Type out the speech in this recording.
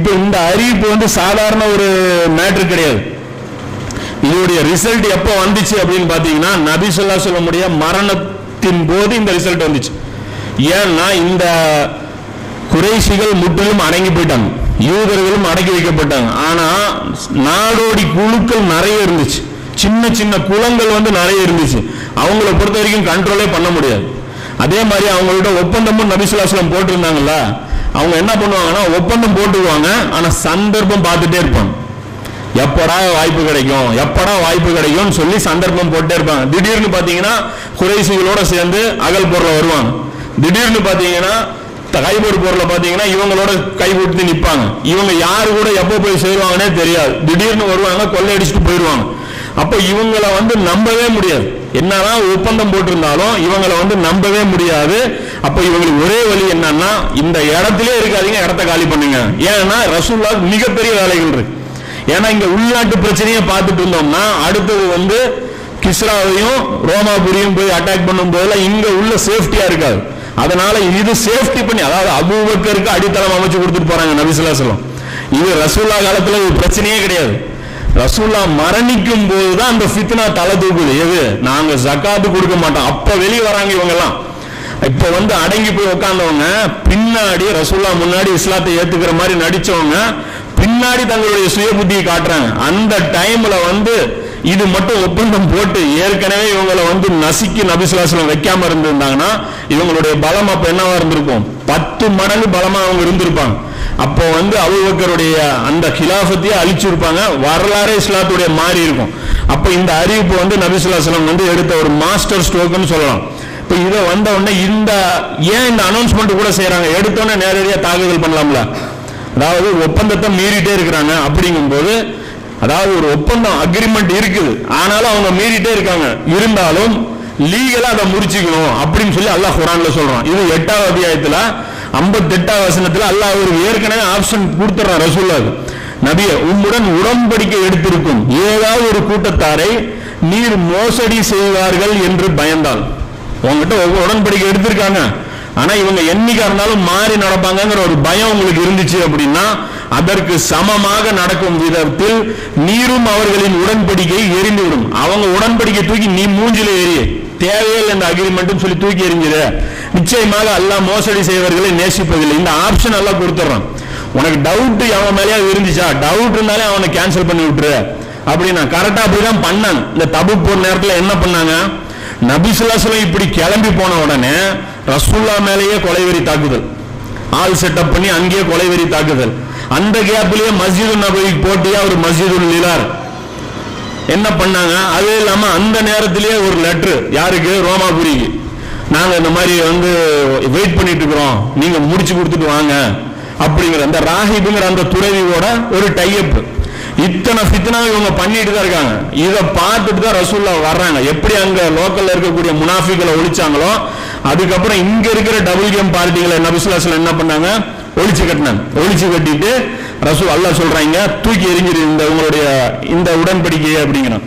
இப்போ இந்த அறிவிப்பு வந்து சாதாரண ஒரு மேட்ரு கிடையாது. இதோடைய ரிசல்ட் எப்போ வந்துச்சு அப்படின்னு பார்த்தீங்கன்னா நபி ஸல்லல்லாஹு அலைஹி வஸல்லம் மரணத்தின் போது இந்த ரிசல்ட் வந்துச்சு. ஏன்னா இந்த குறைஷிகள் முற்றிலும் அடங்கி போயிட்டாங்க, யூதர்களும் அடக்கி வைக்கப்பட்டாங்க. ஆனா நாடோடி குழுக்கள் நிறைய இருந்துச்சு, சின்ன சின்ன குளங்கள் வந்து நிறைய இருந்துச்சு. அவங்கள பொறுத்த வரைக்கும் கண்ட்ரோலே பண்ண முடியாது. அதே மாதிரி அவங்களோட ஒப்பந்தமும் நபி ஸல்லல்லாஹு அலைஹி வஸல்லம் போட்டிருந்தாங்கல்ல, அவங்க என்ன பண்ணுவாங்கன்னா ஒப்பந்தம் போட்டுக்குவாங்க, ஆனா சந்தர்ப்பம் பார்த்துட்டே இருப்பாங்க. எப்படா வாய்ப்பு கிடைக்கும், எப்படா வாய்ப்பு கிடைக்கும்னு சொல்லி சந்தர்ப்பம் போட்டே இருப்பாங்க. திடீர்னு பாத்தீங்கன்னா குறைஷிகளோட சேர்ந்து அகல் போர்ல வருவாங்க. திடீர்னு பாத்தீங்கன்னா கைபோர் போர்ல பாத்தீங்கன்னா இவங்களோட கை கொடுத்து நிற்பாங்க. இவங்க யாரு கூட எப்போ போய் சேருவாங்கன்னே தெரியாது. திடீர்னு வருவாங்க, கொள்ளையடிச்சுட்டு போயிடுவாங்க. அப்ப இவங்களை வந்து நம்பவே முடியாது. என்னதான் ஒப்பந்தம் போட்டிருந்தாலும் இவங்களை வந்து நம்பவே முடியாது. அப்ப இவங்களுக்கு ஒரே வழி என்னன்னா, இந்த இடத்திலே இருக்காதீங்க, இடத்த காலி பண்ணுங்க. ஏன்னா ரசூலுல்லாஹ் மிகப்பெரிய வேலைகள் இருக்கு. ஏன்னா இங்க உள்நாட்டு பிரச்சனையை பார்த்துட்டு இருந்தோம்னா அடுத்தது வந்து கிஸ்ராவையும் ரோமாபுரியும் போய் அட்டாக் பண்ணும் போதெல்லாம் இங்க உள்ள சேஃப்டியா இருக்காது. அதனால இது சேஃப்டி பண்ணி, அதாவது அபூபக்கருக்கு அடித்தளம் அமைச்சு கொடுத்துட்டு போறாங்க நபி ஸல்லல்லாஹு அலைஹி வஸல்லம். இது ரசூலுல்லாஹ் காலத்துல ஒரு பிரச்சனையே கிடையாது. ரசூலுல்லாஹ் மரணிக்கும் போதுதான் அந்த ஃபித்னா தலை தூக்குது. எது? நாங்க ஜகாத்து கொடுக்க மாட்டோம். அப்ப வெளியே வராங்க இவங்க எல்லாம். இப்ப வந்து அடங்கி போய் உட்கார்ந்தவங்க பின்னாடி ரசூலுல்லாஹ் முன்னாடி இஸ்லாத்தை ஏத்துக்கிற மாதிரி நடிச்சவங்க பின்னாடி தங்களுடைய சுய புத்தியை காட்டுறாங்க. அந்த டைம்ல வந்து இது மட்டும் ஒப்பந்தம் போட்டு ஏற்கனவே இவங்களை வந்து நசுக்கி நபி ஸல்லல்லாஹு அலைஹி வஸல்லம் வைக்காம இருந்திருந்தாங்கன்னா இவங்களுடைய பலம் அப்ப என்னவா இருந்திருக்கும்? 10 மடங்கு பலமா அவங்க இருந்திருப்பாங்க. அப்போ வந்து அபூபக்கருடைய அந்த கிலாஃபத்தையே அழிச்சிருப்பாங்க. வரலாறு இஸ்லாத்துடைய மாறி இருக்கும். அப்ப இந்த அறிவிப்பு வந்து நபி ஸல்லல்லாஹு அலைஹி வஸல்லம் வந்து எடுத்த ஒரு மாஸ்டர் ஸ்ட்ரோக்னு சொல்லலாம். இப்ப இதை வந்த உடனே இந்த ஏன் இந்த அனௌன்ஸ்மெண்ட் கூட செய்யறாங்க? எடுத்தோன்னே நேரடியாக தாக்குதல் பண்ணலாம்ல. அதாவது ஒப்பந்தத்தை மீறிட்டே இருக்கிறாங்க. அப்படிங்கும் போது அதாவது ஒரு ஒப்பந்தம் அக்ரிமெண்ட் இருக்குது, ஆனாலும் அவங்க மீறிட்டே இருக்காங்க. இருந்தாலும் லீகலா அதை முடிச்சுக்கணும் அப்படின்னு சொல்லி அல்லாஹ் குர்ஆன்ல சொல்றான். இது 8வது அத்தியாயத்துல 58வது வசனத்துல அல்லாஹ் ஒரு ஏற்கனவே ஆப்ஷன் கொடுத்துறான் ரசூலுல்லாஹ். நபியே, உம்முடன் உடன்படிக்கை எடுத்திருக்கும் ஏதாவது ஒரு கூட்டத்தாரை நீர் மோசடி செய்வார்கள் என்று பயந்தால், உங்ககிட்ட உடன்படிக்கை எடுத்திருக்காங்க, ஆனா இவங்க என்னைக்கா இருந்தாலும் மாறி நடப்பாங்கிற ஒரு பயம் உங்களுக்கு இருந்துச்சு அப்படின்னா அதற்கு சமமாக நடக்கும் விதத்தில் நீரும் அவர்களின் உடன்படிக்கையை எரிந்துவிடும். அவங்க உடன்படிக்கை தூக்கி நீ மூஞ்சில எரிய தேவையில்லை இந்த அக்ரிமெண்ட் சொல்லி தூக்கி எறிஞ்சிரு. நிச்சயமாக அல்லாஹ் மோசடி செய்வர்களை நேசிப்பதில்லை. இந்த ஆப்ஷன் எல்லாம் கொடுத்துறான். உனக்கு டவுட் அவன் மேலேயே இருந்துச்சா, டவுட் இருந்தாலே அவனை கேன்சல் பண்ணி விட்டுரு அப்படின்னா கரெக்டா அப்படிதான் பண்ணாங்க. இந்த தபூக் போற நேரத்துல என்ன பண்ணாங்க? நபி ஸல்லல்லாஹு அலைஹி வஸல்லம் இப்படி கிளம்பி போன உடனே ரசூலுல்லாஹ் மேலேயே கொலைவெறி தாக்குதல், ஆள் செட்டப் பண்ணி அங்கேயே கொலைவெறி தாக்குதல். அந்த கேப்லயே மஸ்ஜிது நபவிக்கு போட்டியா ஒரு மஸ்ஜிதுல் நிலார் என்ன பண்ணாங்க? அது இல்லாம அந்த நேரத்திலேயே ஒரு லெட்டர் யாருக்கு? ரோமாபுரிக்கு. நாங்க இந்த மாதிரி வந்து வெயிட் பண்ணிட்டு இருக்கிறோம், நீங்க முடிச்சு கொடுத்துட்டு வாங்க அப்படிங்கிற அந்த ராஹிபுங்கிற அந்த துறவியோட ஒரு டைப். இத்தனை ஃபித்னா இவங்க பண்ணிட்டு தான் இருக்காங்க. இதை பார்த்துட்டு தான் ரசூலுல்லாஹ் வர்றாங்க. எப்படி அங்க லோக்கல்ல இருக்கக்கூடிய முனாஃபிக்களை ஒழிச்சாங்களோ அதுக்கப்புறம் இங்க இருக்கிற WM பார்ட்டிகளை நபி ஸல்லல்லாஹு அலைஹி வஸல்லம் என்ன பண்ணாங்க? ஒழிச்சு கட்டினாங்க. ஒழிச்சு கட்டிட்டு ரசூல் அல்லாஹ் சொல்றாங்க தூக்கி எறிஞ்சிரு இந்த உங்களுடைய இந்த உடன்படிக்கையை அப்படிங்கிறான்.